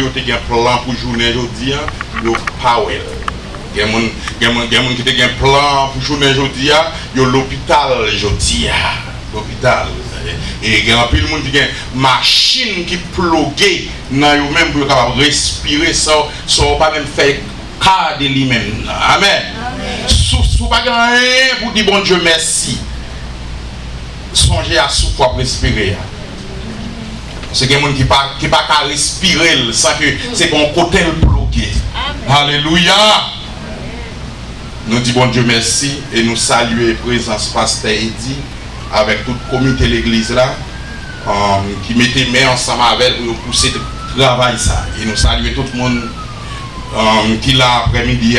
ont un plan pour journée aujourd'hui, yo pas well. Il y a des gens qui ont un plan pour journée aujourd'hui, yo l'hôpital aujourd'hui. L'hôpital. Et il y a plus de monde qui a une machine qui pluguée dans eux-mêmes pour capable respirer sans pas même faire cas de lui-même. Amen. Sous pas rien pour dire bon Dieu merci. Songez à souffler pour respirer. C'est quelqu'un qui pas qu'à respirer sans que c'est qu'on côté bloqué. Alléluia. Nous disons bon Dieu merci et nous saluons la présence pasteur Eddy avec tout le comité de l'église là qui mettait main ensemble avec pour pousser le travail ça. Et nous saluons tout le monde qui l'a après-midi.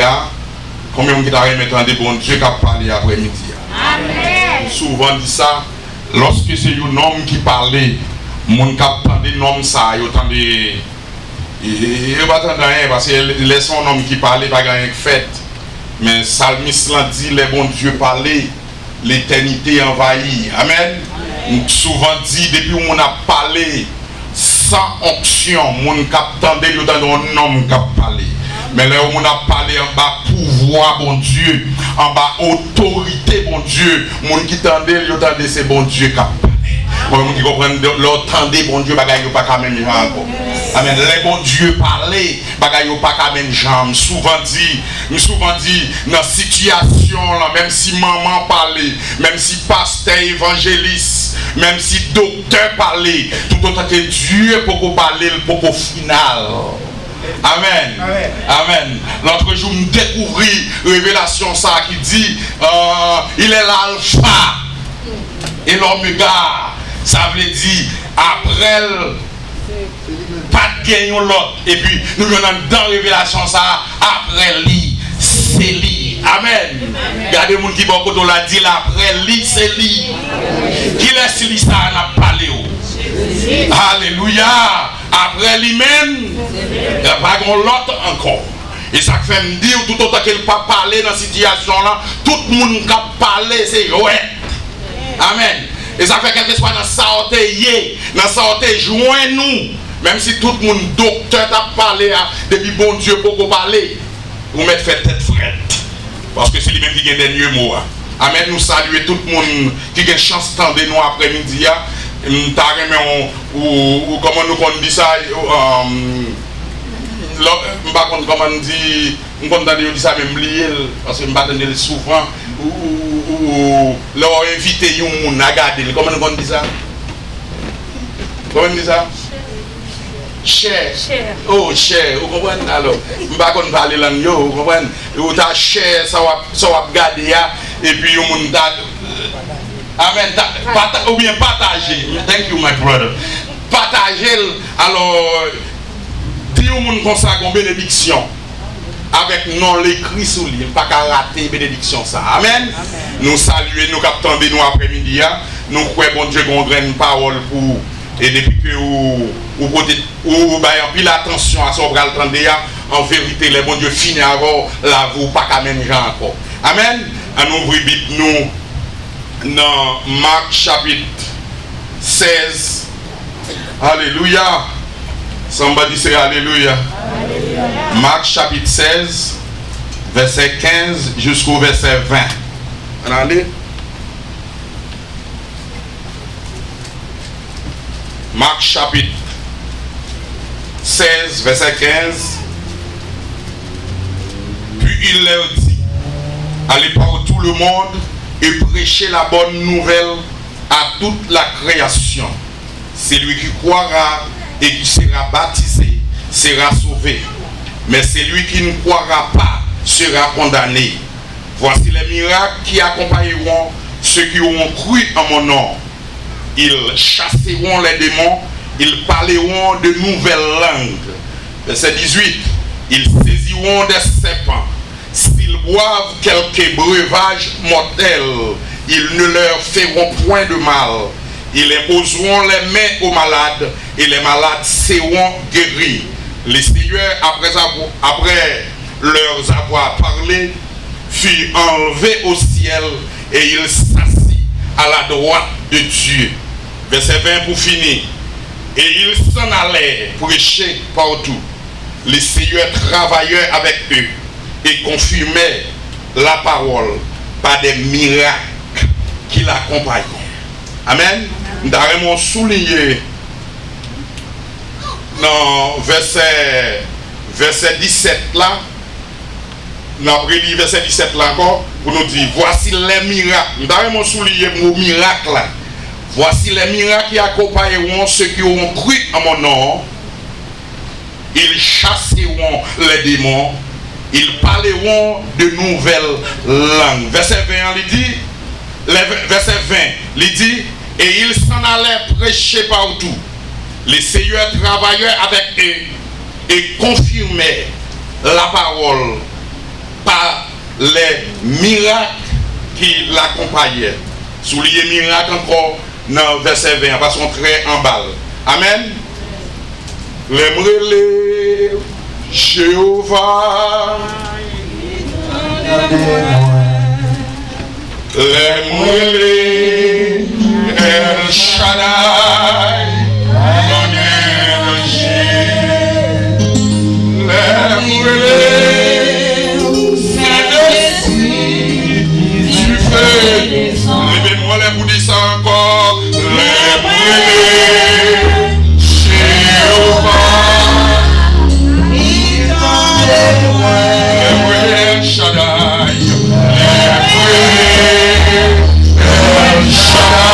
Combien de gens qui ont des bon Dieu qui a parlé après-midi. Amen. Souvent dit ça. Lorsque c'est un homme qui parlait, mon cap des noms ça, il entend des il pas attendre rien parce que laisse son homme qui parlait pas rien fait. Mais Salmiste l'a dit les bons dieux parlaient, l'éternité envahit. Amen. Souvent dit depuis où on a parlé sans onction, mon cap tendait il entend un homme qui a parlé. Mais là où on a parlé en bas pouvoir bon Dieu, en bas autorité bon Dieu, mon qui tendait il entend c'est bon Dieu qui a parlé. Moi qui comprennent l'entendez bon Dieu bagaille pas quand même encore. Amen. Les bon Dieu parler bagaille pas quand même jambe. Souvent dit dans situation là même si maman parlait, même si pasteur évangéliste, même si docteur parlait, tout autant que Dieu pour parler pour au final. Amen. Amen. Amen. L'autre jour, je découvris révélation ça qui dit il est l'alpha et l'oméga. Ça veut dire après pas de gain l'autre. Et puis nous venons dans révélation ça après lui, c'est lui. Amen. Regardez les gens qui vont côté l'a dit après lui, c'est lui. Qui laisse lui ça n'a parlé. Alléluia. Après lui-même, il n'y a pas l'autre encore. Et ça fait me dire tout autant qu'elle pas parler dans cette situation là, tout le monde qui parle c'est ouais. Amen. Et ça fait quelque chose dans sa joint nous. Même si tout le monde docteur t'a parlé depuis bon Dieu pour parler, vous mettez fait tête frette. Parce que c'est lui-même qui gagne des mieux mots. Amen. Nous saluons tout le monde qui a une chance de nous après-midi. Ou comment nous dit ça comment on dit ça même lié parce que je m'attendais souvent ou leur inviter un monde à garder comment on dit ça cher oh cher vous comprenez alors je ne parler là vous comprenez ou ta cher ça va garder et puis un monde amen ou bien partager thank you my brother partager alors dis au monde comme ça une bénédiction avec non l'écrit sous lui pas qu'à rater bénédiction ça amen. Nous saluons nous captons de nous après-midi nous croyons bon Dieu qu'on graine parole pour et depuis que ou baillez pile attention à ce qu'on va entendre en vérité les bon Dieu finit avant la vous pas qu'à même gens encore amen. On ouvre Bible nous dans Marc chapitre 16 alléluia. Somebody say alléluia. Marc chapitre 16 verset 15 jusqu'au verset 20. Allez. Marc chapitre 16 verset 15. Puis il leur dit, allez par tout le monde et prêchez la bonne nouvelle à toute la création. Celui qui croira et qui sera baptisé sera sauvé. Mais celui qui ne croira pas sera condamné. Voici les miracles qui accompagneront ceux qui auront cru en mon nom. Ils chasseront les démons, ils parleront de nouvelles langues. Verset 18. Ils saisiront des serpents. S'ils boivent quelques breuvages mortels, ils ne leur feront point de mal. Ils imposeront les mains aux malades et les malades seront guéris. Les seigneurs, après leur avoir parlé, furent enlevés au ciel et ils s'assit à la droite de Dieu. Verset 20 pour finir. Et ils s'en allaient prêcher partout, les Seigneurs travaillaient avec eux et confirmaient la parole par des miracles qui l'accompagnaient. Amen. Nous avons souligné dans verset 17 là, nous avons lu verset 17 là encore, pour nous dire, voici les miracles. Nous avons souligné le mot miracle là. Voici les miracles qui accompagneront ceux qui auront cru en mon nom. Ils chasseront les démons. Ils parleront de nouvelles langues. Verset 20, il dit, verset 20, il dit, et ils s'en allaient prêcher partout. Les seigneurs travaillaient avec eux et confirmaient la parole par les miracles qui l'accompagnaient. Souligner miracle encore dans verset 20, parce qu'on très en balle. Amen. Les Jéhovah, les El Shaddai, levez-moi les vous dites ça encore. Les Jéhovah, El Shaddai, El Shaddai,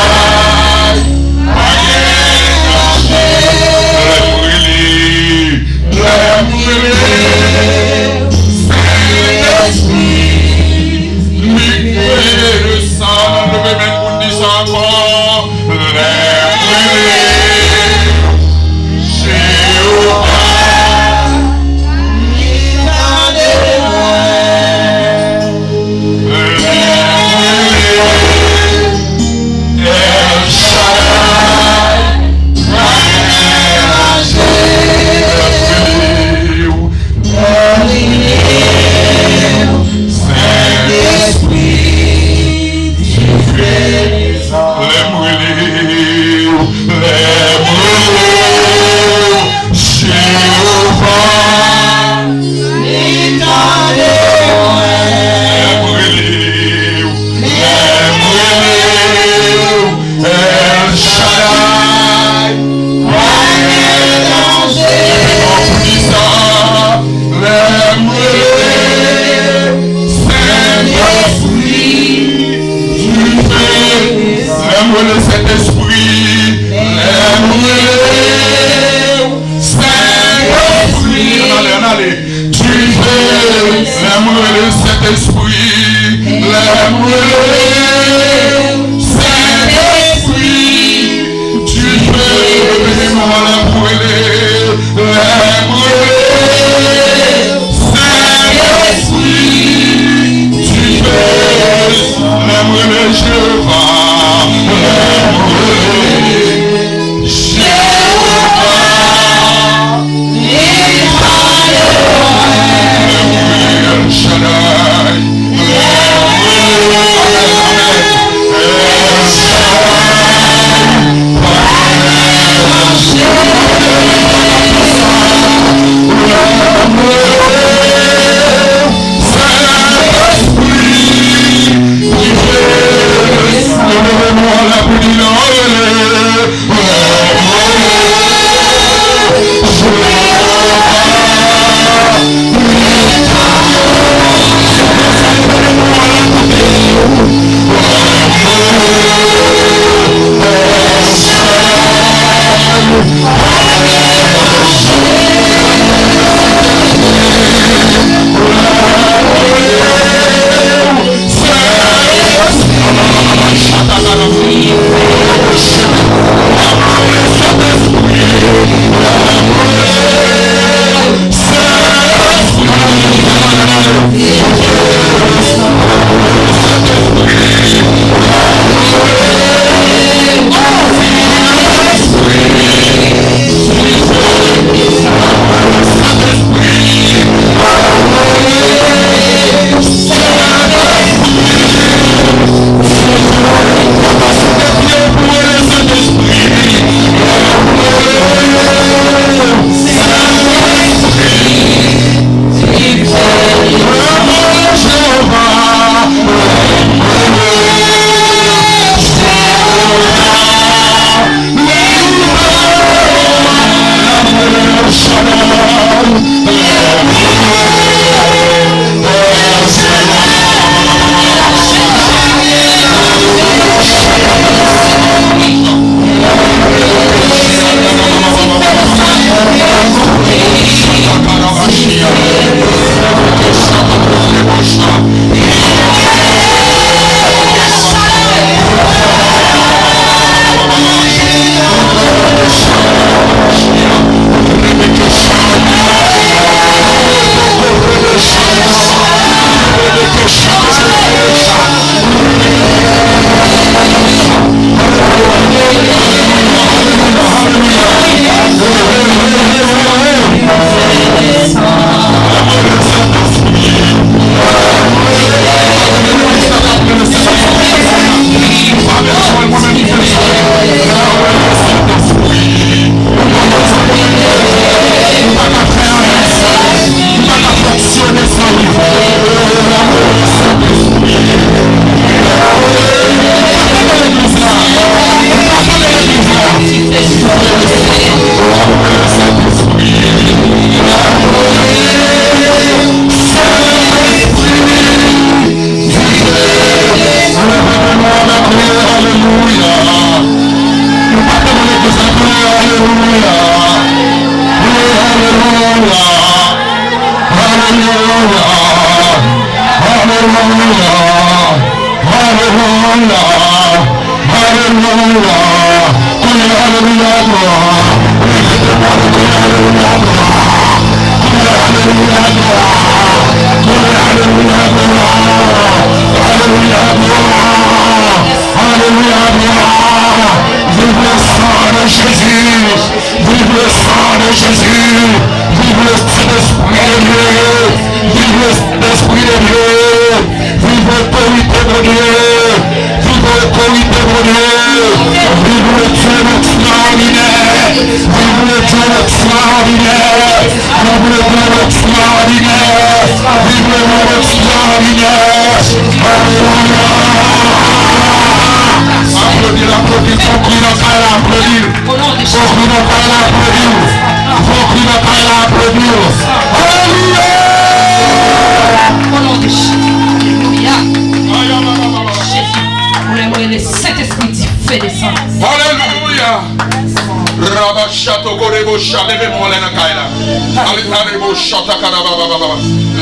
Levez-moi les Nakaila.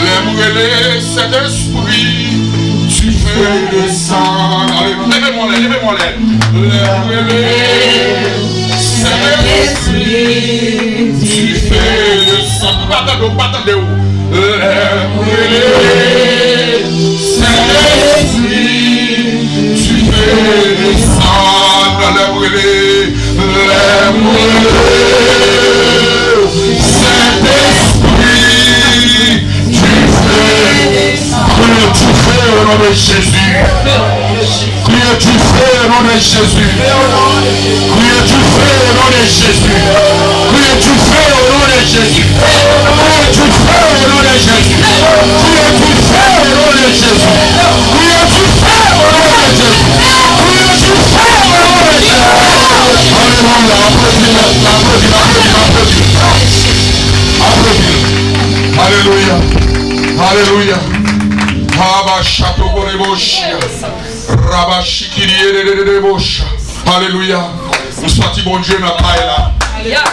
Lève-moi cet esprit, tu fais descendre. Levez-moi les, levez-moi les. Lève-moi cet esprit, tu fais descendre. Battez-vous. Lève-moi cet esprit, tu fais descendre. Lève-moi au nom de Jésus. Priez du feu au nom de Jésus. Priez du feu au nom de Jésus. Priez du feu au nom de Jésus. Priez du feu au nom de Jésus. Priez du feu au nom de Jésus. Priez du feu au nom de Jésus. Priez du feu au nom de Jésus. Alléluia. Alléluia. Alléluia. Nous sortis bon Dieu dans la là.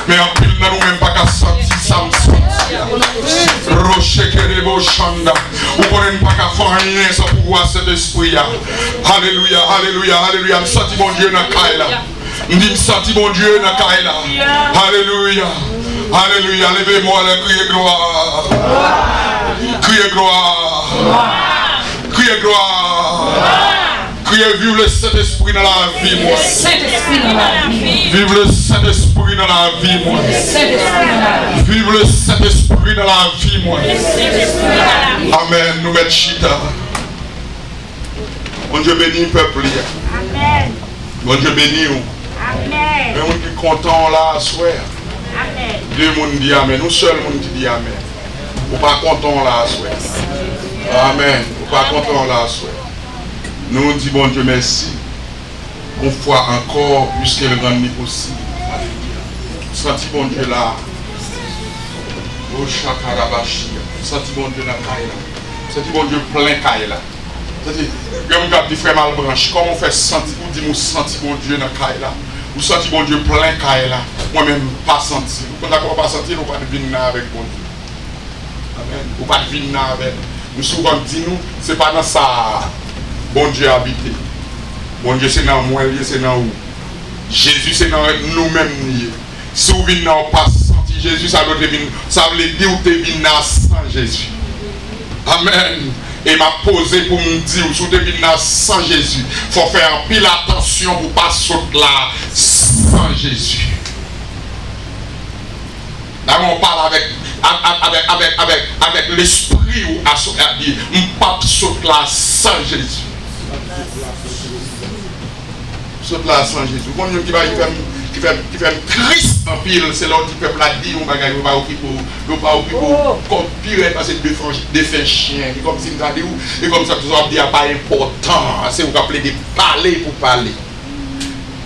Mais en pile nous même pas qu'à sentir ça me sentir. Rocher que les beaux chanda. Ou connaît pas qu'à faire rien sans pouvoir cet esprit. Alléluia, alléluia, alléluia. Nous sortis bon Dieu dans la là. Nous dit sortis bon Dieu dans la là. Alléluia. Alléluia. Levez-moi les crier gloire. Criez gloire. Criez gloire. Criez vive le Saint-Esprit dans la vie, moi. Vive le Saint-Esprit dans la vie, moi. Vive le Saint-Esprit dans la vie, moi. Amen. Nous mettons chita. Bon Dieu bénit le peuple. Amen. Bon Dieu bénit nous. Amen. Mais on est content là à soir. Amen. Deux monde dit amen. Nous seuls monde qui dit amen. Ou pas content là à soir. Amen. Ou pas content là à soir. Nous disons bon Dieu merci. Une fois encore, puisque le grand n'est possible. Senti bon Dieu là. Au Chakarabashi. Senti bon Dieu dans Kaila. Senti bon Dieu plein Kaila. C'est-à-dire, comme vous avez frère Malbranche, comment on fait sentir, vous dites, vous senti bon Dieu dans Kaila. Vous senti bon Dieu plein Kaila. Moi-même, pas senti. Vous ne pouvez pas sentir, vous ne pouvez pas venir avec bon Dieu. Amen. Vous ne pouvez pas venir avec. Nous souvent disons, ce n'est pas dans ça. Bon Dieu habité. Bon Dieu c'est dans moi, c'est dans vous. Jésus c'est dans nous-mêmes. Si vous venez dans pas senti Jésus, ça veut dire que vous êtes venu sans Jésus. Amen. Et m'a posé pour me dire, si vous êtes venu sans Jésus, il faut faire un pile attention pour ne pas sauter là sans Jésus. Là on parle avec l'esprit ou à dire, on ne peut pas sauter là sans Jésus. Saute là sans Jésus. Quand on qui fait Christ en pile, c'est là du peuple a dit on va gagner, on va occuper comme pire parce que des faits chiens, comme si nous avons dit, et comme ça tout ça dit pas important, c'est vous appelez des parler pour parler.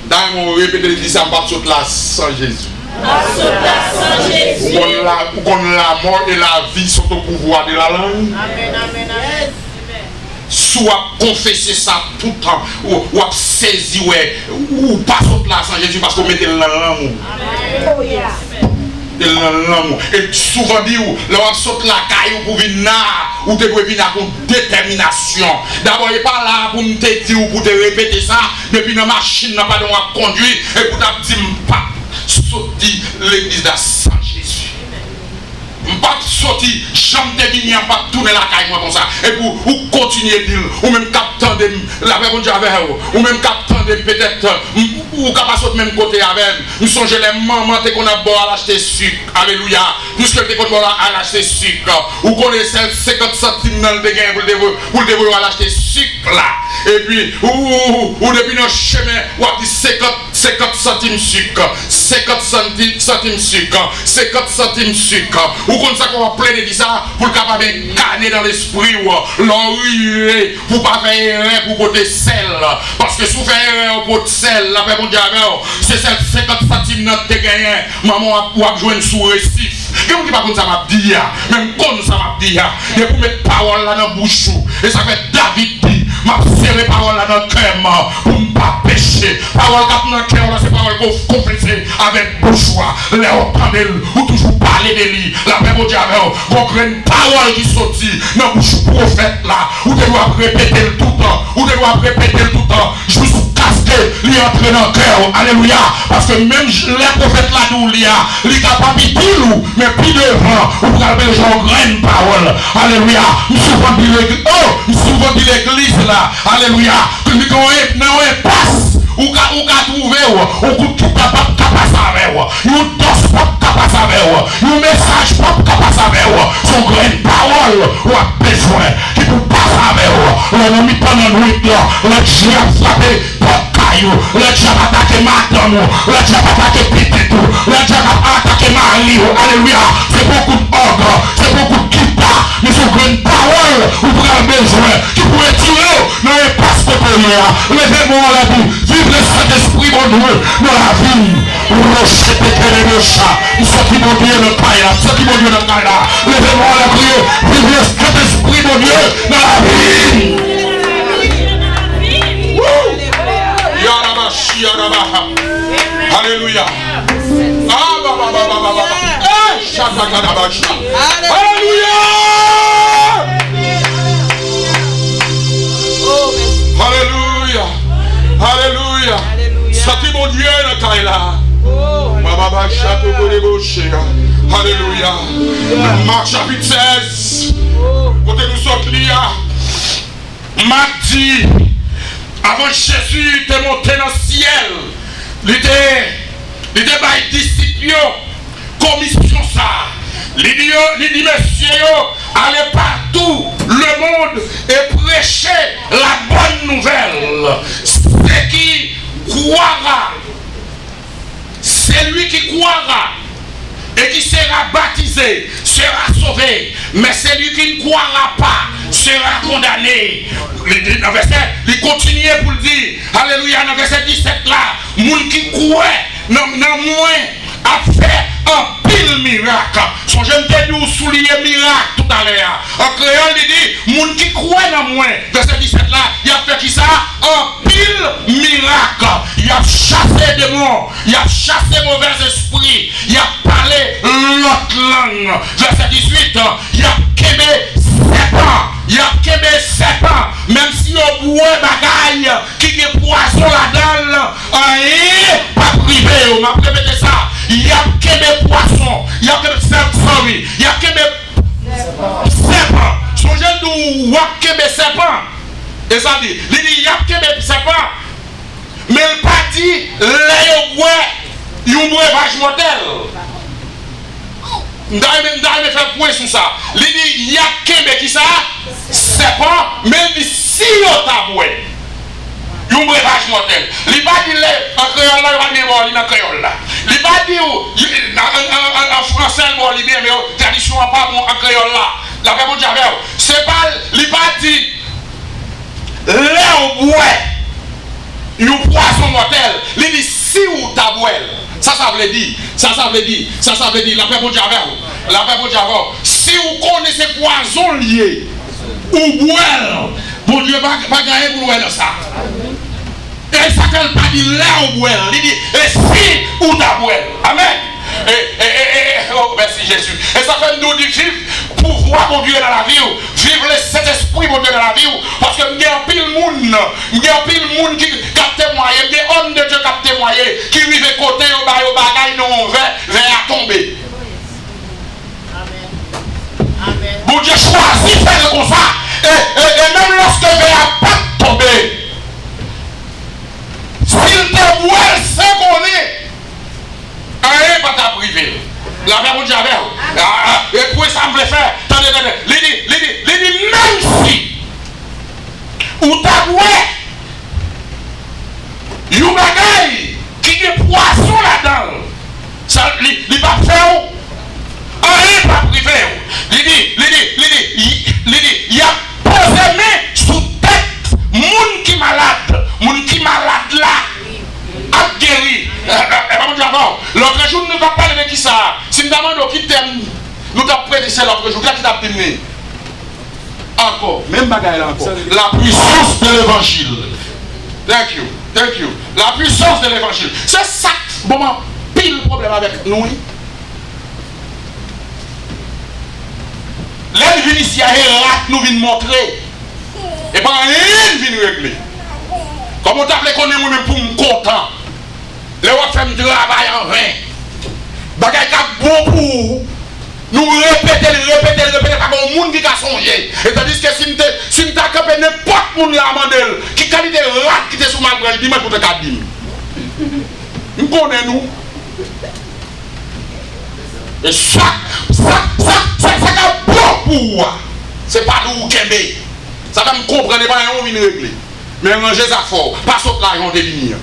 Dans mon répéter dit ça pas saute là sans Jésus. Pour qu'on la mort et la vie sont au pouvoir de la langue. Amen, amen, amen. Soit confesser ça tout le temps, ou saisir, ou pas sauter là sans Jésus parce qu'on mettait dans l'amour. Et souvent dit, là, on saute la caille pour venir, ou tu dois venir avec détermination. D'abord, il n'est pas là pour me te dire ou pour te répéter ça, depuis la machine n'a pas de conduire, et pour te dire, pas sorti l'église de Saint Jésus. Pas sorti, jamais de venir, pas tourner la caille comme ça. Et pour continuer de dire, ou même captant de la paix avec vous, ou même captant de peut-être, ou capable de même côté avec. Nous songeons les mamans qu'on a beau à l'acheter sucre. Alléluia. Puisque tu qu'on a l'acheter sucre. Ou qu'on ait 50 centimes dans le dégain pour le devoir l'acheter sucre là. Et puis, ou depuis notre chemin, ou a dit 50 centimes sucre, 50 centimes sucre, 50 centimes sucre. Ou comme ça qu'on va plein de ça pour le capable de gagner dans l'esprit ou l'enrier pour pas faire erreur pour côté sel. Parce que si vous faites erreur pour côté sel, la paix mon diable, c'est 50 centimes notre gagné. Maman a joué sous récif. Et on dit pas comme ça m'a dit, même comme ça m'a dit, et pour mettre parole là dans la bouche. Et ça fait David dit, m'a serré parole là dans le cœur pour ne pas pécher. Parole dans le cœur là, c'est parole qu'on confesse avec bouche. Les entendez ou toujours parler de lui. La paix mon diable, qu'on crée une parole qui sortit dans la bouche prophète là, ou tu dois répéter tout le temps, ou tu dois répéter tout le temps, jusqu'à ce que lui entre dans le cœur. Alléluia. Parce que même les prophètes là, nous, il est capable de dire, mais plus devant, vous pouvez les gens graine parole. Alléluia. Nous souvent dit l'église là. Alléluia. Que nous avons un passe. Ou qu'a trouvé, ou tout capable capable avec, ou dos pas capable avec, ou message pas capable avec, son graine parole, ou a besoin, qui peut passer avec, l'on mis pendant la nuit là, le Dieu a frappé, le diable a attaqué madame, le diable a attaqué petit tout, le diable a attaqué mari, alléluia, c'est beaucoup d'ordre, c'est beaucoup de guitare, mais son graine parole, ou pour un besoin, qui pourrait tirer dans les passes de prière, levez-moi la vie, vive le Saint-Esprit, mon Dieu, dans la vie, rocher pété les chats, nous sommes qui mon Dieu dans le caille là, nous sommes qui mon Dieu dans le caille là, levez-moi la prière, vive le Saint-Esprit, mon Dieu, dans la vie. Alléluia. Alléluia. Alléluia. Sorti mon Dieu dans la là. Alléluia. Marc chapitre 16. Côté nous sommes liés. Marc dit, avant Jésus était monté dans le ciel, il était par disciples, commission ça. Il dit, messieurs, allez partout le monde et prêchez la bonne nouvelle. C'est qui croira, c'est lui qui croira et qui sera baptisé, sera sauvé. Mais celui qui ne croira pas sera condamné. Dans verset, il continue pour le dire. Alléluia, dans verset 17 là, moun qui croit, non moins a fait un pile miracle. Son jeune t'ai dit soulier miracle tout à l'heure. En créole, il dit, moun qui croit non moins. Verset 17 là, il a fait qui ça? Un pile miracle. Il a chassé des démons, il a chassé mauvais esprits, il a parlé l'autre langue. Verset 18, il a quémé serpent. Il y a quémé serpent, même si on boit bagaille qui est poisson là-dedans, pas privé, on m'a répété ça. Il y a quémé poisson, il y a quémé serpent, il y a quémé serpent. Son jeune nous a quémé serpent. Et ça dit, il dit, il y a quémé serpent, mais il pas dit, les bois, il y a un breuvage mortel. Je vais faire point sur ça. Il dit, il y a Québec qui ça, c'est pas, mais il dit, si on t'a boué, il y a un breuvage mortel. Il va dire, en créole là, il va dire, il va créole là. Il va dire, en français, il bien, mais tradition pas bon en créole là. La paix mon diable, c'est pas, il va dire, là on boit, il y a un poisson mortel. Il dit, si on t'a boué. Ça veut dire, la paix pour Diable, si vous connaissez poison lié, ou boire, bon Dieu va gagner pour boire ça. Et ça ne veut pas dire là ou boire, il dit, et si ou ta boire. Amen. Oh, merci Jésus. Et ça fait nous dire vivre pouvoir mon Dieu dans la vie, vivre le Saint-Esprit mon Dieu dans la vie, parce que il y a un pile monde qui a témoigné, il y a des hommes de Dieu qui ont témoigné, qui vivent côté au bagaille, non, vers à tomber. Amen. Bon Dieu choisit de faire comme ça, et même lorsque vers pas tomber, s'il te voit, c'est qu'on est. Rien pas ta privé. La mère mon Dieu avec. Et pour ça me fait faire. Attendez. Il dit même si ou t'as doué you bagaille qui est poisson là-dedans. Ça il pas faire. Rien pas privé. Il dit il y a posé main sous tête moun qui malade là. A guéri. L'autre jour, nous avons parlé de qui ça? Si nous demandons qui t'aime, nous avons prédit l'autre jour. Qui t'a donné? Encore, même bagaille là encore. La puissance de l'évangile. Thank you. La puissance de l'évangile. C'est ça, bon, pile problème avec nous. L'aide vient ici à nous vient montrer. Et pas rien vient régler. Comme on t'appelle qu'on est moi-même pour me content. Les gens font du travail en vain. Bagay ka bon pour nous répéter, pas bon monde qui a songé. Et tandis que si nous t'as campé n'importe monde là mandel, qui qualité rat qui était sous ma grande, dis-moi pour te cadim. Nous connaissons nous. Et ça a bon pour. C'est pas nous qui aimons. Ça va me comprendre pas on vient régler. Mais ranger ça fort, pas sauter là on délimite.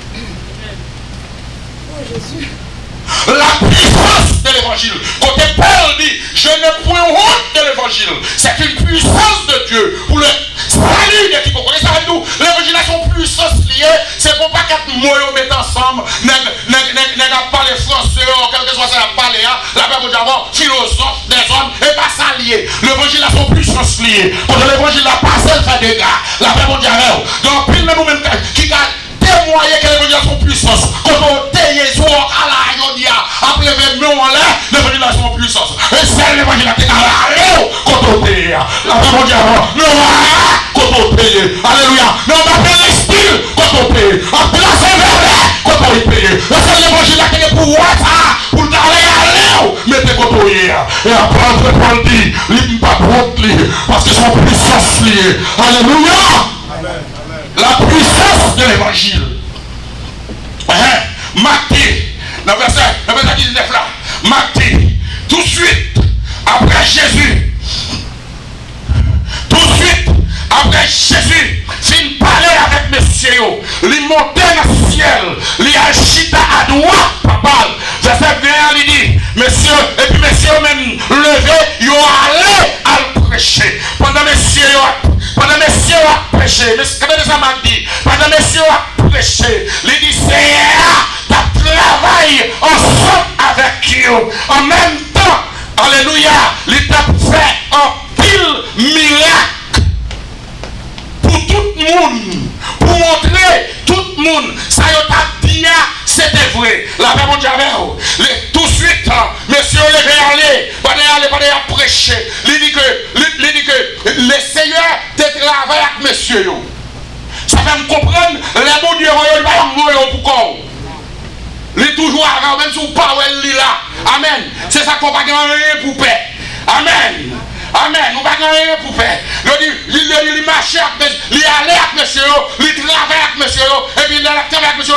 La puissance de l'évangile. Côté Paul dit, je ne point honte de l'évangile. C'est une puissance de Dieu pour le salut de quiconque. Vous savez nous, l'évangile a son puissance liée. C'est pour pas quatre mots mettre ensemble. N'a pas les français, quel que soit ça, n'a pas les la Bible d'avant, philosophe des hommes, et pas ça lié. L'évangile a son puissance liée. Quand l'évangile n'a pas seul fait des gars, la Bible d'avant. Donc, pile de nous-mêmes qui a témoigné que l'évangile a son puissance. Quand on téye sur à la yodia, après le nom en l'air, l'évangile a son puissance. Et c'est l'évangile a été à la quand on téye. La Bible d'avant, non, quand on téye. Alléluia. Non, on va faire les styles quand on téye. En place quand on paye. C'est l'évangile a été pour ça, pour aller, mettez quand on y est. Et après, Paul dit, il n'est pas honte parce que son puissance liée. Alléluia. La puissance de l'évangile. Matthieu, dans le verset 19 là, Matthieu, tout de suite, après Jésus, s'il parlait avec monsieur, il montait dans le ciel, il agita à droite, papa, verset 21, il dit, monsieur, et puis monsieur même levé, il allait à le prêcher. Pendant monsieur a prêché, mais ce que ça m'a dit, pendant monsieur a prêché, il dit, Seigneur, tu travailles ensemble avec eux. En même temps, alléluia, il t'a fait un pile miracle pour tout le monde, pour montrer tout le monde, ça y a dit, c'était vrai. La Bible dit, tout de suite, monsieur levé aller à prêcher. Il dit que le Seigneur te travaille avec monsieur. Ça fait me comprendre, les bons dieux, il va mourir pour quoi. Il est toujours avant, même si vous parlez là. Amen. C'est ça qu'on va gagner pour paix. Amen. Amen. Nous ne pouvons rien pour faire. Il marchait avec monsieur, il allait avec monsieur, il travaillait avec monsieur, et puis il travaillait avec monsieur,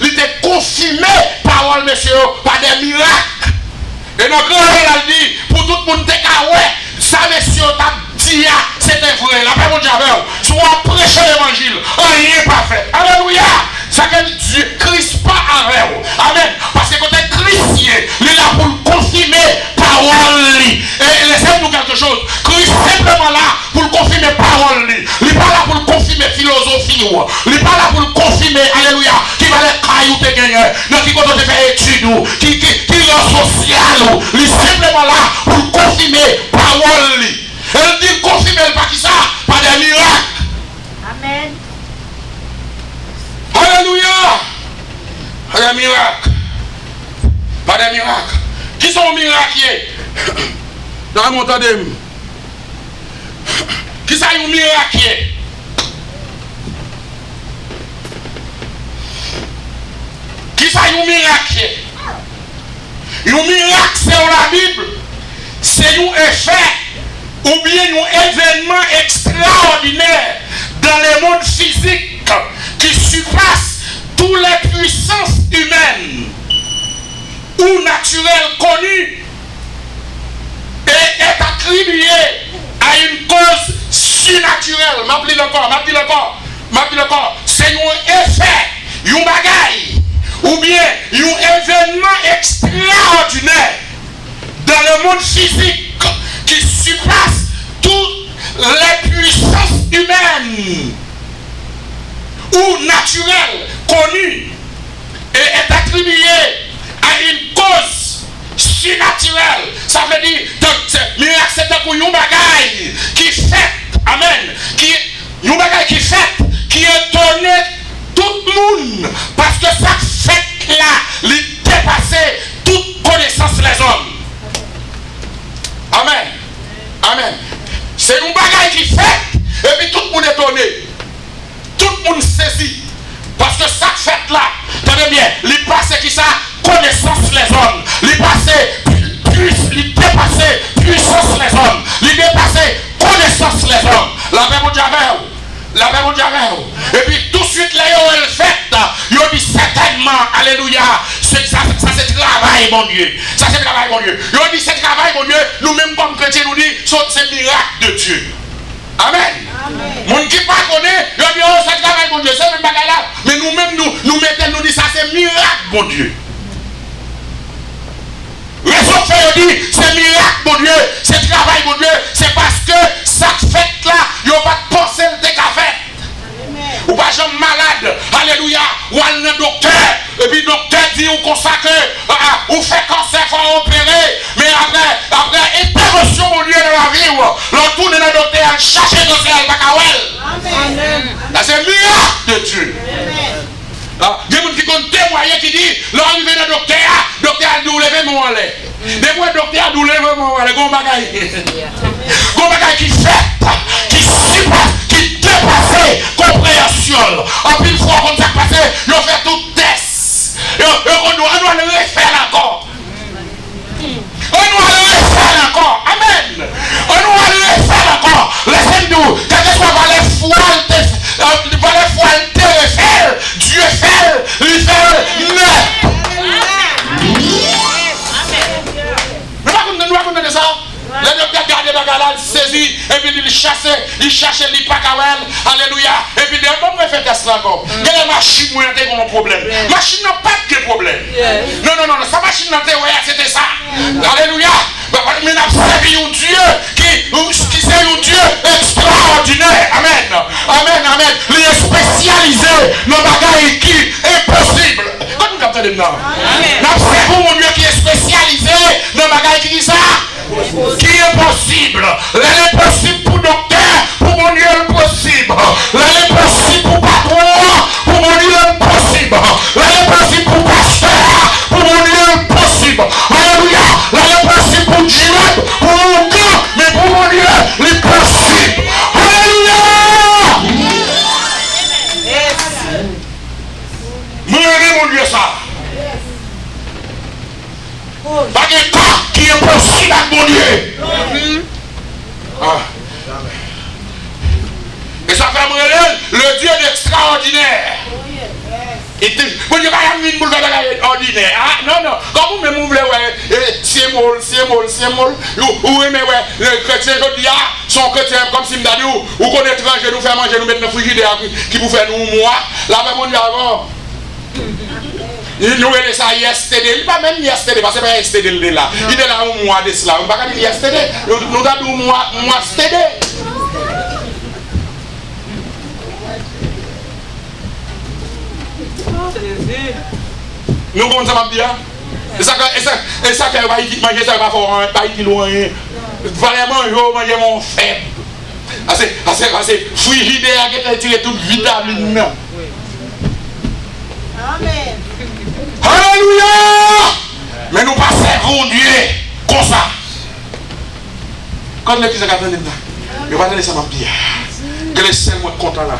il était confirmé par monsieur, par des miracles. Et notre grand il dit, pour tout le monde, ça monsieur t'a dit, c'était vrai. La Bible dit, soit prêcher l'évangile, rien pas fait. Alléluia. Ça que Dieu, Christ pas avec vous. Amen. Parce que quand Christ il est là pour confirmer parole. Et laissez-nous quelque chose. Christ simplement là pour confirmer parole. Il n'est pas là pour confirmer philosophie. Il n'est pas là pour confirmer, alléluia, qui va les cailloux te gagner. Non, qui compte te faire études. Qui est social. Il est simplement là pour confirmer parole. Elle dit confirmer par qui ça? Par des miracles. Amen. Alléluia. Un miracle. miracle. Qui sont miraculés? Dans mon temps de... Qui sont miraculés? Qui sont miraculés? Un miracle, c'est la Bible. C'est un effet ou bien un événement extraordinaire dans le monde physique qui surpasse toutes les puissances humaines ou naturelles connues et est attribué à une cause surnaturelle. M'appelle le corps. C'est un effet, un bagaille, ou bien un événement extraordinaire dans le monde physique qui surpasse toutes les puissances humaines ou naturelles connues et est attribué à une cause surnaturelle. Ça veut dire que miracle c'est un bagaille qui fait, amen, un bagaille qui fait, qui étonne tout le monde parce que ça fait là, il dépasse toute connaissance des hommes. Amen. Amen. C'est un bagage qui fait et puis tout le monde est étonné. Tout le monde saisit. Parce que ça fait là, tenez bien, il passe qui ça, connaissance les hommes. Il dépasse puissance les hommes. Il dépasse connaissance les hommes. La Bible dit et puis tout de suite là, il fait, il dit certainement, alléluia, ça c'est travail, mon Dieu. Ça c'est travail, mon Dieu. Il dit c'est travail, mon Dieu. Nous-mêmes comme chrétiens, nous disons c'est miracle de Dieu. Amen. Mon qui pas connaît, il dit oh c'est travail, mon Dieu, c'est même bagaille là. Mais nous-mêmes, nous mettons, nous disons ça c'est miracle, mon Dieu. Raison fait, il dit c'est miracle, mon Dieu, c'est travail, mon Dieu, c'est parce que ça fait là, il n'y a pas de pensée de qu'à faire. Ou pas jamais malade, alléluia, ou à un docteur, et puis le docteur dit ou consacre, ou fait cancer, il faut opérer, mais après intervention au lieu de la vie, l'on tourne dans le docteur, chercher le docteur, il va Amen. Là c'est miracle de Dieu. Il y a des gens qui ont témoigné qui disent, l'arrivée d'un docteur a dû lever mon lait. Mais moi, le docteur a dû lever mon lait, gon bagaille qui fait, qui surpasse, qui dépasse compréhension. En plus, fois comme ça passé, ils ont fait tout test. On doit le refaire encore. On doit le refaire encore. Amen. On doit le refaire encore. Laissez-nous, quel que soit les fois, Dieu fait, il fait neuf. Nous racontons ça. Le docteur garde la galade, saisit, et puis il chasse, il pas kawel, alléluia. Et puis il bon, fait test encore. Il y a des machines qui ont un problème. Machine n'a pas de problème. Non, sa machine n'a pas de c'était ça. Alléluia. Mais nous avons servi un Dieu qui c'est un Dieu extraordinaire. Amen. Il est spécialisé dans les bagailles qui est possible. Quand nous captons les noms, nous avons servi un Dieu qui est spécialisé dans les bagailles qui ça. Qui est possible. L'impossible pour docteur, pour mon Dieu impossible. L'impossible pour patron, pour mon Dieu impossible. L'impossible pour pasteur, pour mon Dieu impossible. Alléluia. L'impossible pour Dieu, pour mon Dieu, mais pour mon Dieu, l'impossible. Alléluia. Mon Dieu ça. Pas de cas qui est possible à mon Dieu. Et ça fait le Dieu d'extraordinaire. Vous ne pouvez pas y avoir ordinaire. Non. Quand vous me voulez, c'est molle. Ou aimez, le chrétien, je dis, son chrétien, comme si m'dadou, ou qu'on est étranger, nous faire manger, nous mettre dans le frigidaire qui vous fait nous, moi. Là, mon Dieu, avant. Nous avons ça yesterday. Il n'est pas même yesterday, parce que c'est pas yesterday là. Il est là un mois de cela. On ne va pas dire yesterday. Nous avons un mois yesterday. Nous avons ça dire. Et ça que va y manger ça va faire pas y loin. Vraiment je manger mon faible. Assez frigidaire qui a tiré toute vitamine. Amen. Alléluia! Mais nous pas servons Dieu comme ça. Quand l'église a gardé là, je vais pas donner ça à ma pierre. Que les seuls moi content là.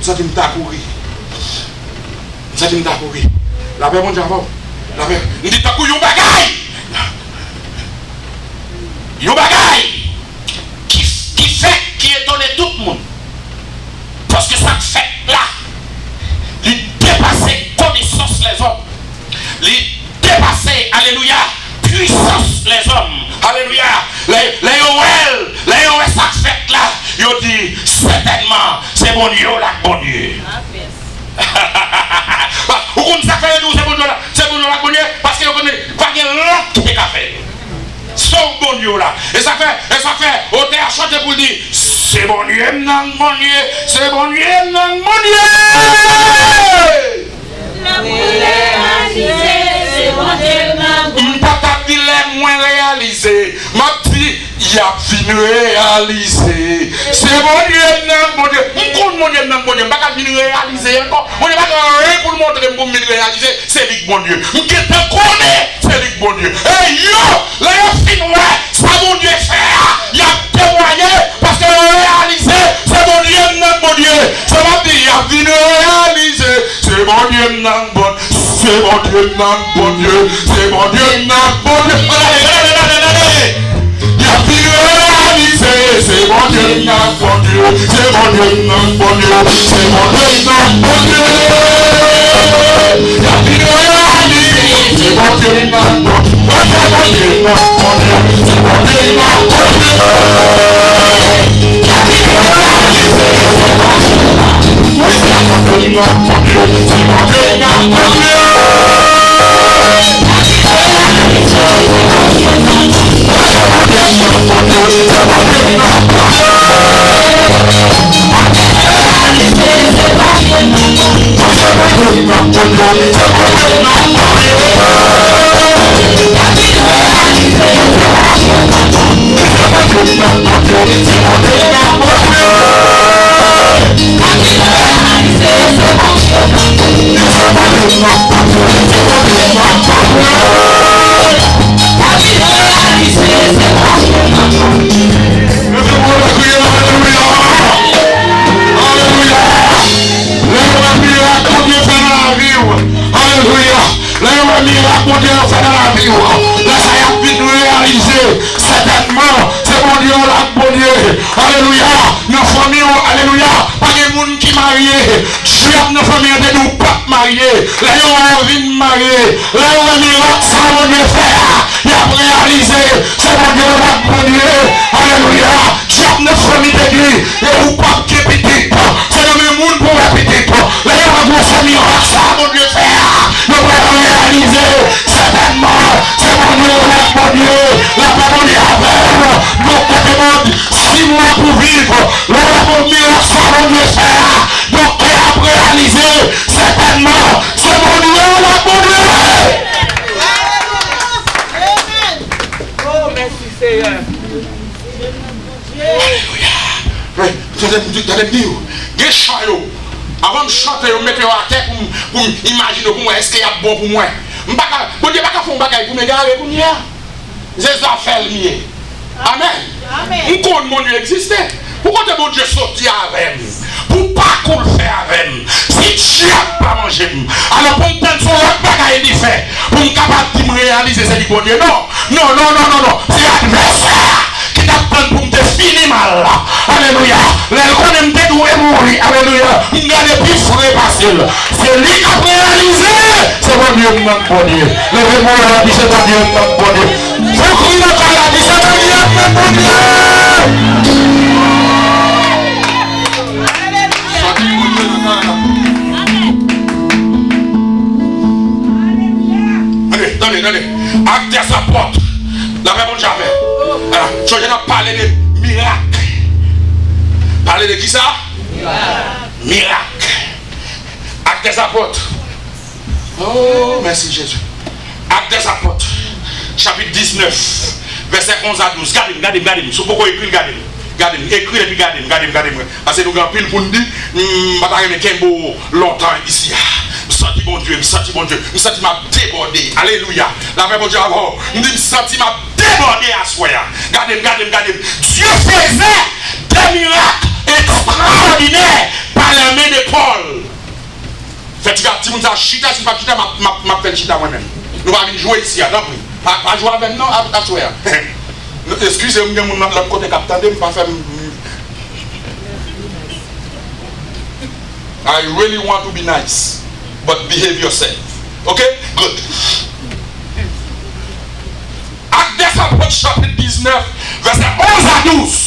Ça qui me t'a couru. Ça qui me t'a couru. La paix mon Dieu avant. La paix. Nous dit t'as couru yon bagaille. Yon bagaille qui fait qui étonne tout le monde. Parce que ça fait là. Il dépasse connaissance les hommes. Il dépasse, alléluia, puissance les hommes. Alléluia. Les OL, ça fait là. Ils dit certainement, c'est bon Dieu là, bon Dieu. Vous comprenez ça fait nous, c'est bon Dieu là, bon Dieu, parce que vous connaissez pas de l'autre qui est fait. C'est bon Dieu là. Et ça fait, au terre chanter pour dire, c'est bon Dieu, non, bon Dieu, c'est bon Dieu, non, bon Dieu. La réalisé, c'est bon Dieu, non, bon Dieu. Papa dit les moins réalisés. Ma dit, il y a fini réalisé. C'est bon Dieu, non, bon Dieu. Mon Dieu, non, bon Dieu. Pas fini réalisé encore. Mon Dieu, pas rien pour le montrer pour me réaliser. C'est lui, bon Dieu. Qui te connaît, c'est lui, bon Dieu. Hey yo, là, il fin ouais, ça bon Dieu fait. Il y a témoigné parce que réalisé, c'est bon Dieu, non, bon Dieu. Ça va dire, il y a fini réalisé. C'est bon Dieu, non, bon Dieu. C'est mon Dieu, non, bon Dieu. C'est mon Dieu, non, bon Dieu. Il a fini réalisé. C'est mon Dieu, non, bon Dieu. C'est mon Dieu, non, bon Dieu. C'est mon Dieu, non, bon Dieu. Il a fini réalisé. C'est mon Dieu, non, bon Dieu. C'est mon Dieu, non, bon Dieu. C'est mon Dieu, non, bon Dieu. Il a fini réalisé. C'est mon Dieu, non, bon Dieu. C'est mon Dieu, non, bon Dieu. Alléluia, nos familles, alléluia, pas de monde qui marié, Dieu nos familles de nous pas mariés, là on a envie de marier, là on a miracle, ça mon Dieu faire, il a réalisé, c'est mon Dieu mon Dieu, alléluia, Dieu nos familles de Dieu, et vous pas qui est petit, c'est le même monde pour la petite, là on a vos familles, ça mon Dieu faire, nous allons réaliser, certainement, c'est mon Dieu mon Dieu, la parole est avec nous, demande 6 mois pour vivre, le miracle ça mon Dieu faire, donc il a réalisé, certainement, c'est mon Dieu, la mon Dieu. Oh, merci Seigneur. Alléluia. Vous allez dire, des chants, avant de chanter, vous mettez à terre pour imaginer pour moi, est-ce qu'il y a bon pour moi? Bon Dieu, pas qu'à faire un bagage pour me garer pour moi. C'est ça fait le mien. Amen. Vous connaissez mon Dieu existait. Pourquoi mon Dieu sorti avec nous? Pour pas qu'on le fait avec nous. Si Dieu n'a pas mangé, alors pour me prendre son autre bagaille il fait. Pour me capable de me réaliser, c'est du bon Dieu. Non. C'est l'adversaire qui t'a pris pour me définir mal. Alléluia. Les qu'on aime dédouer mourir. Alléluia. Il y a des plus frais faciles. C'est lui qui a réalisé. C'est mon Dieu, mon bon Dieu. Levez-moi la vie, c'est mon Dieu, mon bon Dieu. Faut crier dans la vie, c'est mon Dieu, mon bon Dieu. Allez. Acte à sa porte. La paix, mon Dieu. Alors, je viens de parler de miracle. Parler de qui ça? Miracle. Acte à sa porte. Oh, merci Jésus. Acte à sa porte. Chapitre 19, verset 11 à 12. Gardez-moi. Si vous pouvez écrire, gardez-moi. Écrire et puis gardez-moi. Parce que nous avons pile pour nous dire, je ne vais pas rester longtemps ici. senti bon Dieu, me senti bon Dieu, me senti m'a débordé. Alléluia. La paix bon Dieu, me dit me senti m'a débordé à soi. Regardez. Dieu faisait des miracles extraordinaires par la main de Paul. Faites gars, si vous avez chita, si vous avez chita, m'a fait chita moi-même. Nous allons jouer ici, non plus. Pas jouer avec nous, à soi. Excusez-moi, mon l'autre côté capitaine, je ne pas faire. I really want to be nice, but behave yourself. Okay? Good. Actes des Apôtres chapitre 19, verset 11 à 12.